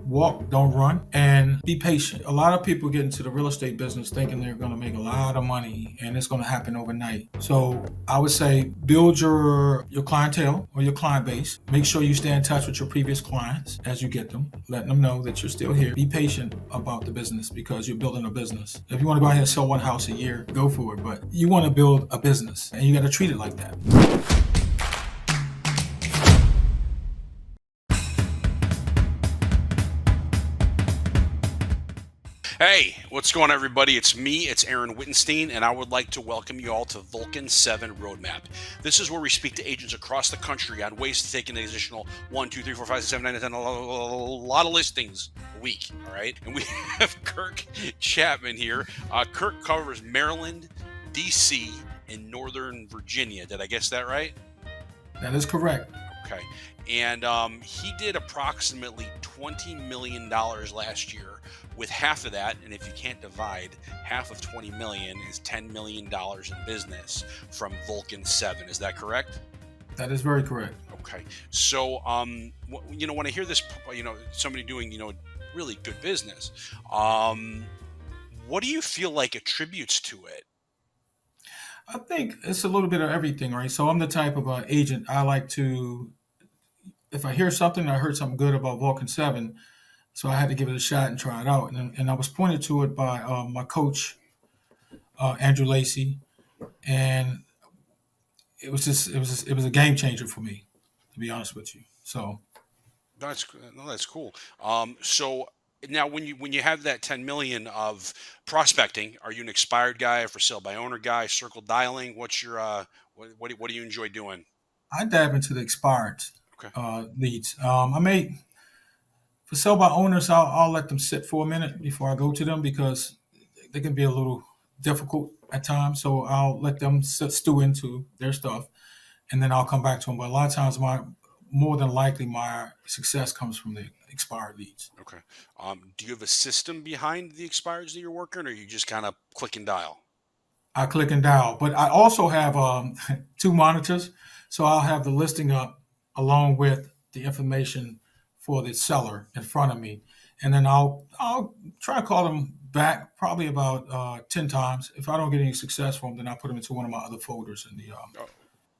walk, don't run, and be patient. A lot of people get into the real estate business thinking they're going to make a lot of money and it's going to happen overnight. So I would say build your clientele or your client base. Make sure you stay in touch with your previous clients as you get them, letting them know that you're still here. Be patient about the business because you're building a business. If you want to go ahead and sell one house a year, go for it. But you want to build a business and you got to treat it like that. Hey, what's going on, everybody? It's me, it's Aaron Wittenstein, and I would like to welcome you all to Vulcan7 Roadmap. This is where we speak to agents across the country on ways to take an additional 1, 2, 3, 4, 5, 6, 7, 9, 10, a lot of listings a week, all right? And we have Kirk Chapman here. Kirk covers Maryland, D.C., and Northern Virginia. Did I guess that right? That is correct. Okay. And he did approximately $20 million last year. With half of that, and if you can't divide, half of 20 million is $10 million in business from Vulcan 7. Is that correct? That is very correct. Okay. So, when I hear this, somebody doing, really good business, what do you feel like attributes to it? I think it's a little bit of everything, right? So I'm the type of agent I like to, if I hear something, I heard something good about Vulcan 7, so I had to give it a shot and try it out. And I was pointed to it by my coach, Andrew Lacey, and it was a game changer for me, to be honest with you. So That's cool. So now when you have that 10 million of prospecting, are you an expired guy, a for sale by owner guy, circle dialing? What's your what do you enjoy doing? I dab into the expired Okay. leads. I may for sale by owners, I'll let them sit for a minute before I go to them because they can be a little difficult at times. So I'll let them stew into their stuff, and then I'll come back to them. But a lot of times, more than likely, my success comes from the expired leads. Okay. Do you have a system behind the expires that you're working, or you just kind of click and dial? I click and dial, but I also have two monitors, so I'll have the listing up along with the information for the seller in front of me, and then I'll try to call them back probably about 10 times. If I don't get any success from them, then I'll put them into one of my other folders Oh,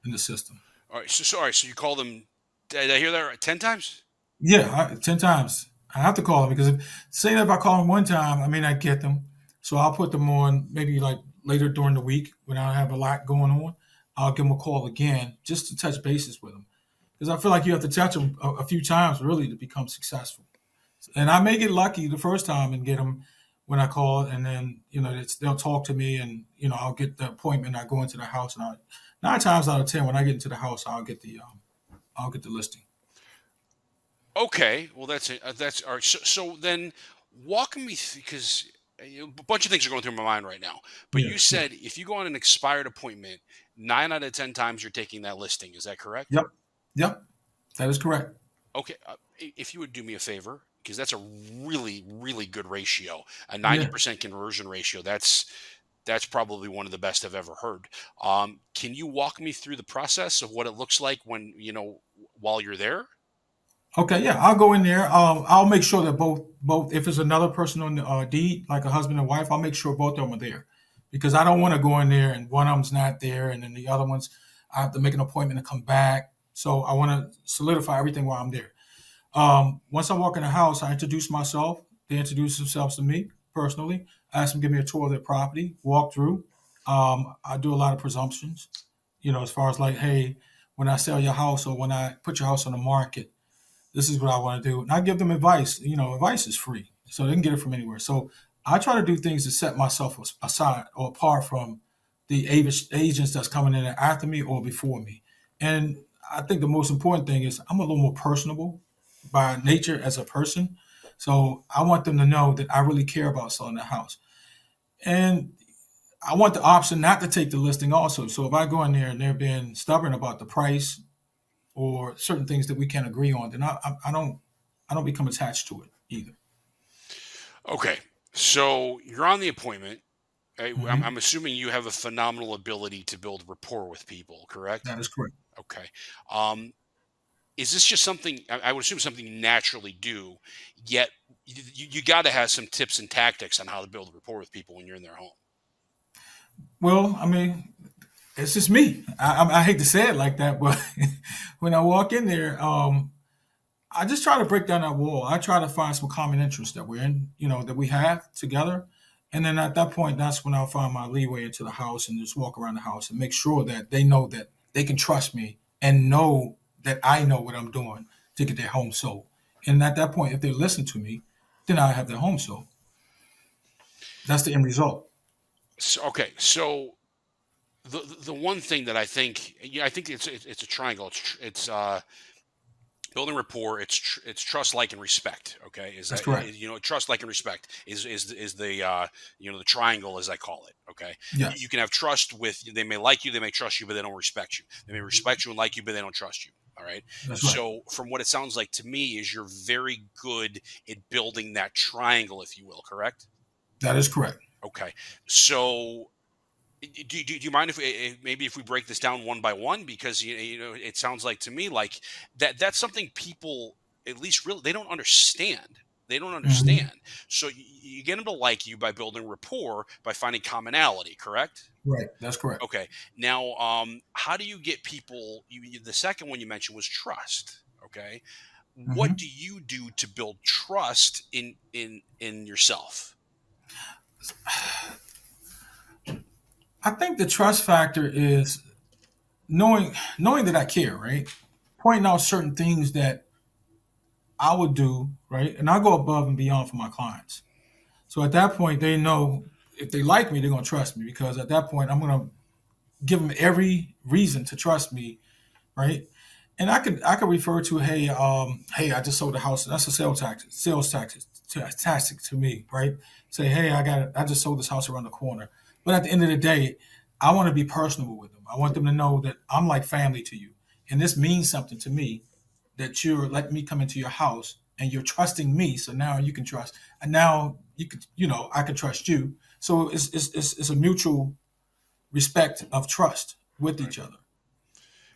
in the system. all right. So, all right. So you call them. Did I hear that right? 10 times? Yeah, 10 times. I have to call them because say that if I call them one time, I may not get them. So I'll put them on maybe like later during the week when I have a lot going on. I'll give them a call again just to touch bases with them because I feel like you have to touch them a few times really to become successful. And I may get lucky the first time and get them when I call, and then they'll talk to me, and I'll get the appointment. I go into the house, and 9 times out of 10 when I get into the house, I'll get the listing. Okay. Well, that's all right. So then, walk me because a bunch of things are going through my mind right now. But Yeah, you yeah. said if you go on an expired appointment, 9 out of 10 times you're taking that listing. Is that correct? Yep. Yep. That is correct. Okay, if you would do me a favor, because that's a really, really good ratio, a Yeah. 90% conversion ratio. That's probably one of the best I've ever heard. Can you walk me through the process of what it looks like when while you're there? Okay. Yeah. I'll go in there. I'll make sure that both if it's another person on the deed, like a husband and wife, I'll make sure both of them are there, because I don't want to go in there and one of them's not there, and then the other ones I have to make an appointment to come back. So I want to solidify everything while I'm there. Once I walk in the house, I introduce myself. They introduce themselves to me personally. I ask them to give me a tour of their property, walk through. I do a lot of presumptions, as far as like, hey, when I sell your house or when I put your house on the market, this is what I want to do. And I give them advice. Advice is free, so they can get it from anywhere. So I try to do things to set myself aside or apart from the agents that's coming in after me or before me. And I think the most important thing is I'm a little more personable by nature as a person. So I want them to know that I really care about selling the house. And I want the option not to take the listing also. So if I go in there and they're being stubborn about the price or certain things that we can't agree on, then I don't become attached to it either. Okay, so you're on the appointment. I'm Hmm. assuming you have a phenomenal ability to build rapport with people, correct? That is correct. Okay. Um, is this just something I would assume something you naturally do, yet you got to have some tips and tactics on how to build a rapport with people when you're in their home? Well, I mean, it's just me. I hate to say it like that, but when I walk in there, I just try to break down that wall. I try to find some common interests that we're in, that we have together. And then at that point, that's when I'll find my leeway into the house and just walk around the house and make sure that they know that they can trust me and know that I know what I'm doing to get their home sold. And at that point, if they listen to me, then I have their home sold. That's the end result. So, okay, so the one thing that I think, yeah, I think it's a triangle. It's building rapport. It's trust, like, and respect. Okay, is That's that correct. trust, like, and respect is the the triangle, as I call it. Okay, you Yes, can have trust with, they may like you, they may trust you, but they don't respect you. They may respect you and like you, but they don't trust you. All right. that's right. So from what it sounds like to me, is you're very good at building that triangle, if you will. Correct. That is correct. Okay. So do you mind if maybe if we break this down one by one, because it sounds like to me like that's something people, at least, really, they don't understand. They don't Hmm. understand. So you get them to like you by building rapport, by finding commonality. Correct. Right. That's correct. Okay. Now, how do you get people? The second one you mentioned was trust. Okay. What Hmm. do you do to build trust in yourself? I think the trust factor is knowing that I care, right? Pointing out certain things that I would do, right? And I go above and beyond for my clients. So at that point, they know if they like me, they're gonna trust me because at that point, I'm gonna give them every reason to trust me, right? And I could refer to, hey, I just sold a house. That's a sales tactic to me, right? Say, hey, I just sold this house around the corner. But at the end of the day, I want to be personable with them. I want them to know that I'm like family to you, and this means something to me that you're letting me come into your house and you're trusting me. So now you can trust, and now I can trust you. So it's a mutual respect of trust with Right. each other.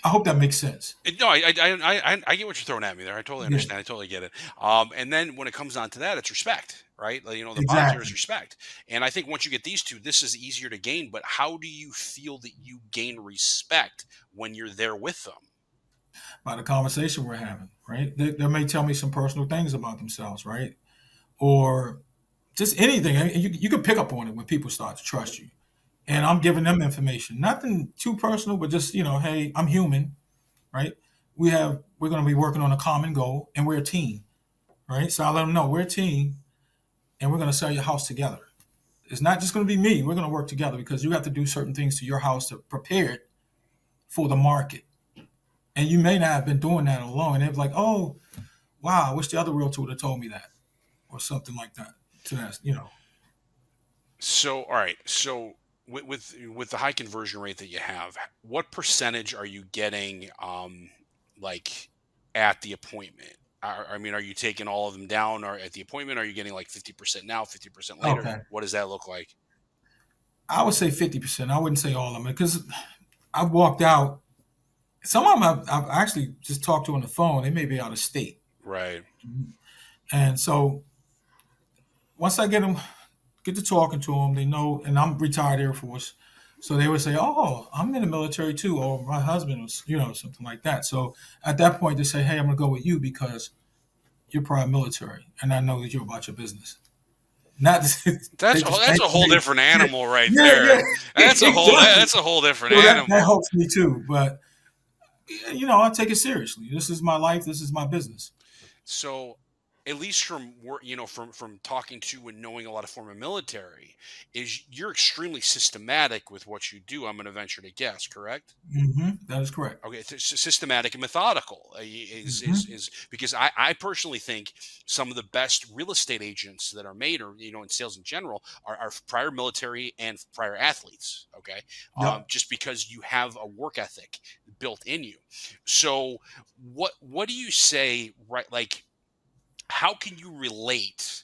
I hope that makes sense. No, I get what you're throwing at me there. I totally Yeah, understand. I totally get it. And then when it comes down to that, it's respect, right? Like, the bottom tier is exactly. respect. And I think once you get these two, this is easier to gain. But how do you feel that you gain respect when you're there with them? By the conversation we're having, right? They may tell me some personal things about themselves, right? Or just anything. I mean, you can pick up on it when people start to trust you. And Right. I'm giving them information, nothing too personal, but just hey, I'm human, right? We're going to be working on a common goal, and we're a team, right? So I let them know we're a team, and we're going to sell your house together. It's not just going to be me. We're going to work together because you have to do certain things to your house to prepare it for the market. And you may not have been doing that alone. And they're like, oh, wow, I wish the other realtor would have told me that or something like that. To that. So, all right. So, with the high conversion rate that you have, what percentage are you getting, like, at the appointment? I mean, are you taking all of them down, or at the appointment? Are you getting like 50% now, 50% later? Okay. What does that look like? I would say 50%. I wouldn't say all of them because I've walked out. Some of them I've actually just talked to on the phone. They may be out of state. Right. And so once I get to talking to them, they know, and I'm retired Air Force. So they would say, oh, I'm in the military too, or my husband was, something like that. So at that point, they say, hey, I'm going to go with you because you're prior military, and I know that you're about your business. Not they just That's thank a whole me. different Yeah, animal right yeah, there. yeah, exactly. That's a whole different So that animal. helps me too. But I take it seriously. This is my life. This is my business. So, at least from work, from talking to and knowing a lot of former military, is you're extremely systematic with what you do. I'm going to venture to guess, correct? That is correct. Okay, it's systematic and methodical, Hmm. is because I personally think some of the best real estate agents that are made, or in sales in general, are prior military and prior athletes. Okay, Yep. just because you have a work ethic built in you. So what do you say, right? Like, how can you relate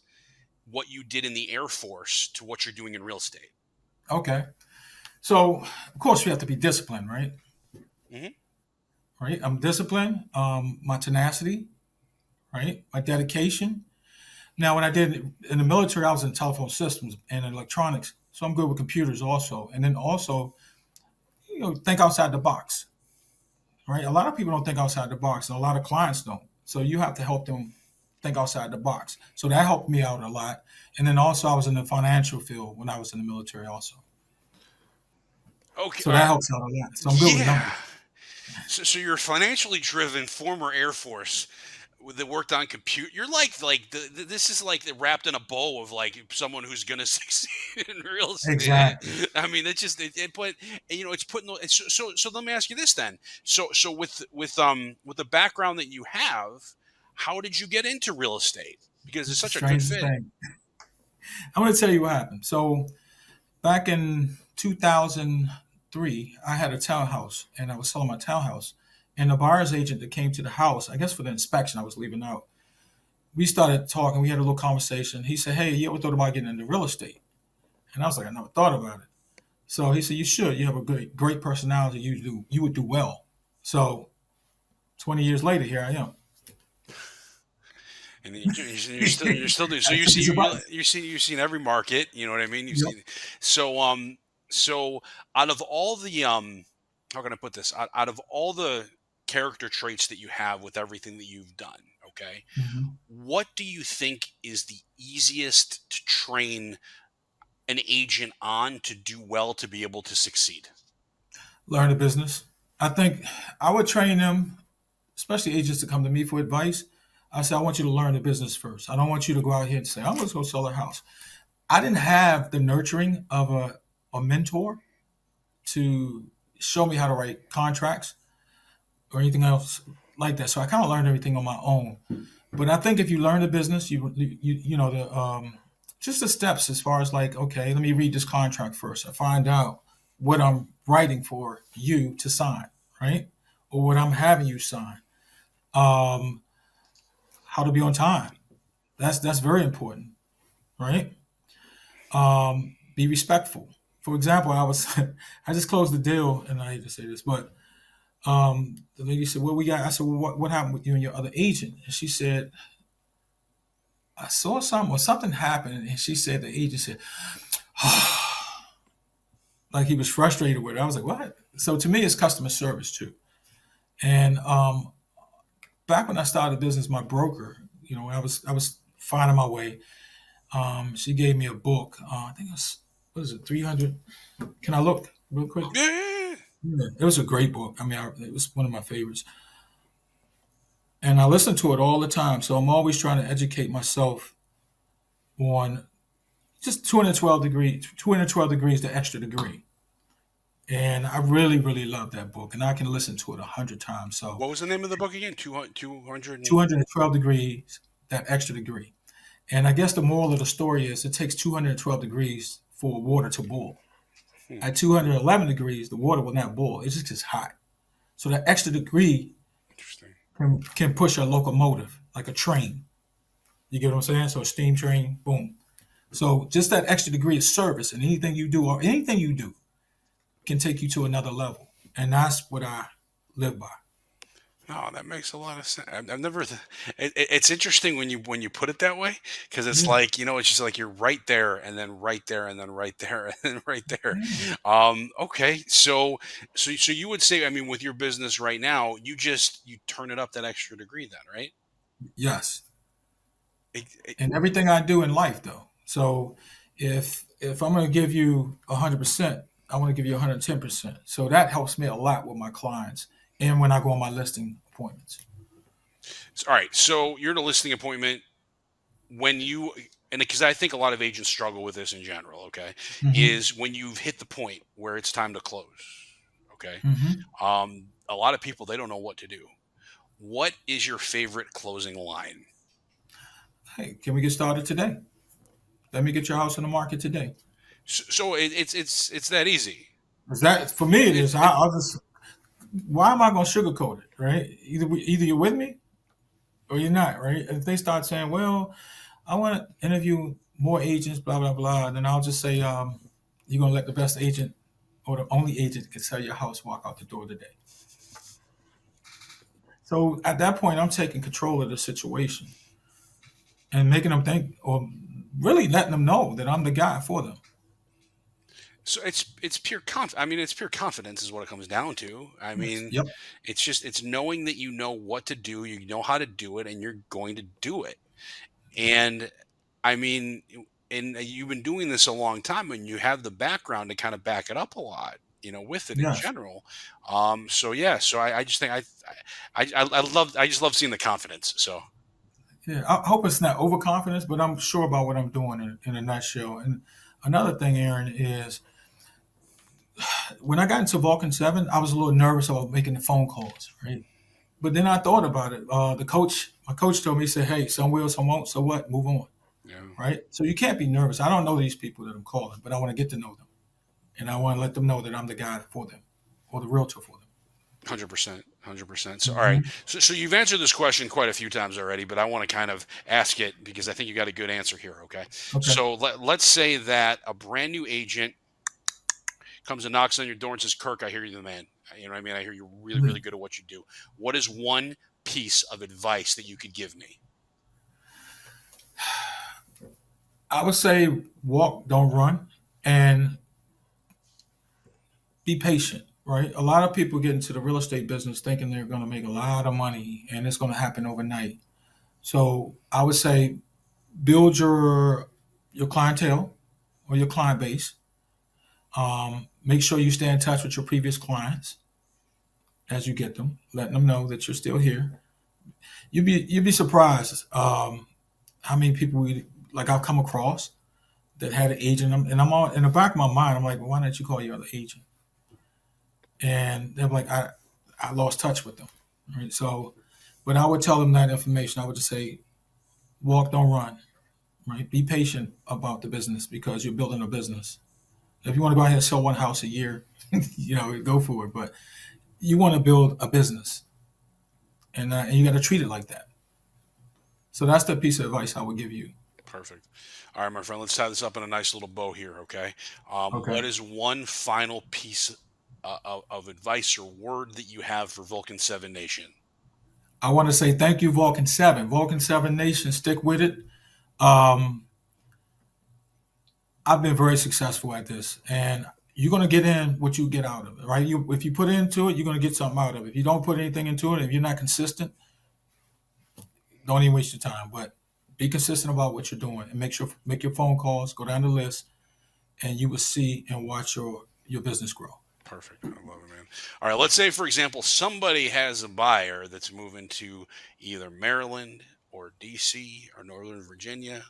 what you did in the Air Force to what you're doing in real estate? Okay. So of course we have to be disciplined, right? Hmm. right? I'm disciplined. My tenacity, right? My dedication. Now, when I did in the military, I was in telephone systems and electronics, so I'm good with computers also. And then also, think outside the box, right? A lot of people don't think outside the box, and a lot of clients don't. So you have to help them think outside the box. So that helped me out a lot. And then also, I was in the financial field when I was in the military also. Okay. So that helps out a lot. So I'm good with Yeah. numbers. So you're a financially driven former Air Force that worked on compute. You're like this is like wrapped in a bow of like someone who's gonna succeed in real estate. Exactly. I mean, it's just but it's putting so let me ask you this then. So with the background that you have, how did you get into real estate? Because it's It's the such a good strangest fit. thing. I'm going to tell you what happened. So back in 2003, I had a townhouse and I was selling my townhouse. And the buyer's agent that came to the house, I guess for the inspection, I was leaving out. We started talking. We had a little conversation. He said, "Hey, you ever thought about getting into real estate?" And I was like, "I never thought about it." So he said, "You should. You have a great personality. You would do well." So 20 years later, here I am. And you're still doing so I you took see his advice. you've seen every market, you know what I mean, you've Yep. seen so so out of all the how can I put this, out of all the character traits that you have with everything that you've done, okay, Mhm. what do you think is the easiest to train an agent on to do well to be able to succeed? Learn the business. I think I would train them, especially agents that come to me for advice. I say, I want you to learn the business first. I don't want you to go out here and say, I'm going to go sell a house. I didn't have the nurturing of a mentor to show me how to write contracts or anything else like that. So I kind of learned everything on my own. But I think if you learn the business, you know the just the steps as far as like, okay, let me read this contract first. I find out what I'm writing for you to sign, right? Or what I'm having you sign. Um, how to be on time. That's very important, right? Be respectful. For example, I was I just closed the deal, and I hate to say this, but the lady said, "What we got?" I said, "Well, what happened with you and your other agent?" And she said, "I saw something, or something happened." And she said, the agent said, like he was frustrated with it. I was like, "What?" So to me, it's customer service too. And back when I started the business, my broker, I was finding my way. She gave me a book. I think it was, what is it, 300? Can I look real quick? Yeah. Yeah, it was a great book. I mean, it was one of my favorites. And I listen to it all the time. So I'm always trying to educate myself on just 212 degrees, the extra degree. And I really, really love that book. And I can listen to it 100 times. So What was the name of the book again? 200 and 212 degrees, that extra degree. And I guess the moral of the story is it takes 212 degrees for water to boil. hmm, At 211 degrees, the water will not boil. It just gets hot. So that extra degree interesting. can push a locomotive like a train. You get what I'm saying? So a steam train, boom. So just that extra degree of service and anything you do can take you to another level. And that's what I live by. No, that makes a lot of sense. I've never. It's interesting when you put it that way, because it's Yeah. like, it's just like you're right there, and then right there, and then right there, and then right there. Yeah. Okay, so you would say, I mean, with your business right now, you turn it up that extra degree, then, right? Yes. It, it, And everything I do in life though. So if I'm gonna give you 100%, I want to give you 110%. So that helps me a lot with my clients and when I go on my listing appointments. all right. So you're in a listing appointment when you and because I think a lot of agents struggle with this in general. Okay, Hmm. is when you've hit the point where it's time to close. Okay, Hmm. a lot of people, they don't know what to do. What is your favorite closing line? Hey, can we get started today? Let me get your house on the market today. So it's that easy. Is that for me? It It, is. it, I'll just. Why am I going to sugarcoat it? Right? Either you're with me or you're not. Right? If they start saying, "Well, I want to interview more agents," blah blah blah, then I'll just say, "You're going to let the best agent or the only agent that can sell your house walk out the door today." So at that point, I'm taking control of the situation and making them think, or really letting them know that I'm the guy for them. So it's pure I mean, it's pure confidence is what it comes down to. I Yes. mean, Yep. it's knowing that you know what to do, you know how to do it, and you're going to do it. And I mean, and you've been doing this a long time, and you have the background to kind of back it up a lot, with it in Yes. general. So yeah, so I just think I just love seeing the confidence. So Yeah. I hope it's not overconfidence, but I'm sure about what I'm doing in a nutshell. And another thing, Aaron, is when I got into Vulcan 7, I was a little nervous about making the phone calls, right? But then I thought about it. My coach told me, he said, "Hey, some will, some won't. So what? Move on." yeah, Right? So you can't be nervous. I don't know these people that I'm calling, but I want to get to know them, and I want to let them know that I'm the guy for them, or the realtor for them. 100%, 100%. So all right, Hmm. so you've answered this question quite a few times already, but I want to kind of ask it because I think you got a good answer here. Okay, Okay. so let's say that a brand new agent comes and knocks on your door and says, "Kirk, I hear you're the man. You know what I mean? I hear you're really, really Mhm. good at what you do. What is one piece of advice that you could give me?" I would say walk, don't run, and be patient. Right? A lot of people get into the real estate business thinking they're going to make a lot of money and it's going to happen overnight. So I would say build your clientele or your client base. Make sure you stay in touch with your previous clients as you get them, letting them know that you're still here. You'd be surprised how many people like I've come across that had an agent, and I'm all in the back of my mind. I'm like, well, why didn't you call your other agent? And they're like, I lost touch with them. Right. So, but I would tell them that information. I would just say, walk, don't run. Right. Be patient about the business because you're building a business. If you want to go ahead and sell one house a year, go for it. But you want to build a business, and you got to treat it like that. So that's the piece of advice I would give you. Perfect. All right, my friend, let's tie this up in a nice little bow here, okay? Okay. What is one final piece of advice or word that you have for Vulcan 7 Nation? I want to say thank you, Vulcan 7. Vulcan 7 Nation, stick with it. Um, I've been very successful at this, and you're going to get in what you get out of it, right? If you put into it, you're going to get something out of it. If you don't put anything into it, if you're not consistent, don't even waste your time. But be consistent about what you're doing, and make your phone calls, go down the list, and you will see and watch your business grow. Perfect. I love it, man. All right, let's say, for example, somebody has a buyer that's moving to either Maryland or DC or Northern Virginia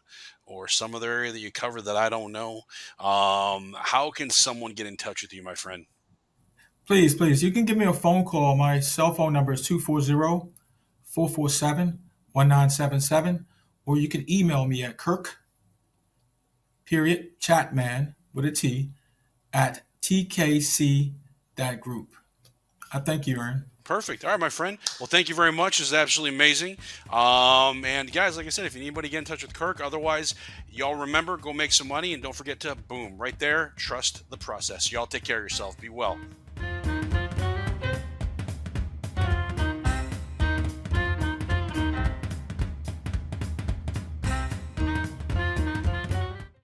or some other area that you cover that I don't know. How can someone get in touch with you, my friend? Please, please, you can give me a phone call. My cell phone number is 240-447-1977, or you can email me at Kirk.Chatman with a T at tkc.group. I thank you, Aaron. Perfect. All right, my friend. Well, thank you very much. This is absolutely amazing. And guys, like I said, if you need anybody, get in touch with Kirk. Otherwise, y'all remember, go make some money and don't forget to boom right there. Trust the process. Y'all take care of yourself. Be well.